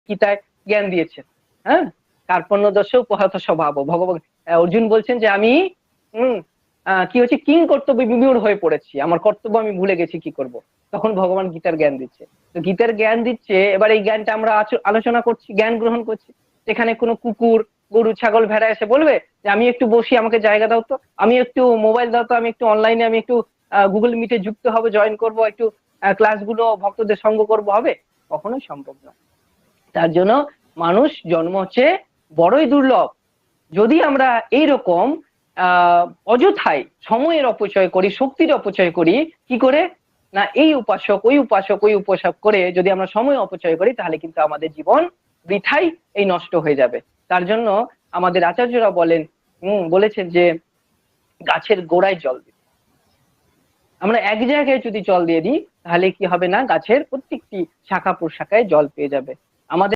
গীতায় জ্ঞান দিয়েছেন। হ্যাঁ, কার্পণ্য দোষ উপহত স্বভাব। ভগবান অর্জুন বলছেন যে আমি কি হচ্ছে কিং কর্তব্য বিমূঢ় হয়ে পড়েছি, আমার কর্তব্য আমি ভুলে গেছি, কি করব। তখন ভগবান গীতার জ্ঞান দিচ্ছে। তো গীতার জ্ঞান দিচ্ছে, এবার এই জ্ঞানটা আমরা আলোচনা করছি, জ্ঞান গ্রহণ করছি। সেখানে কোনো কুকুর গরু ছাগল ভেড়া এসে বলবে যে আমি একটু বসি, আমাকে জায়গা দাও তো, আমি একটু মোবাইল দাও তো, আমি একটু অনলাইনে আমি একটু গুগল মিটে যুক্ত হবো, জয়েন করব, একটু ক্লাসগুলো ভক্তদের সঙ্গ করব, হবে? কখনোই সম্ভব নয়। তার জন্য মানুষ জন্ম হচ্ছে বড়ই দুর্লভ। যদি আমরা এইরকম অযথায় সময়ের অপচয় করি, শক্তির অপচয় করি, কি করে না এই উপাসক ওই উপাসক ওই উপাসক করে যদি আমরা সময় অপচয় করি, তাহলে কিন্তু আমাদের জীবন বৃথাই এই নষ্ট হয়ে যাবে। তার জন্য আমাদের আচার্যরা বলেছেন যে গাছের গোড়ায় জল দিতে। আমরা এক জায়গায় যদি জল দিয়ে দিই, তাহলে কি হবে না গাছের প্রত্যেকটি শাখা প্রশাখায় জল পেয়ে যাবে। আমাদের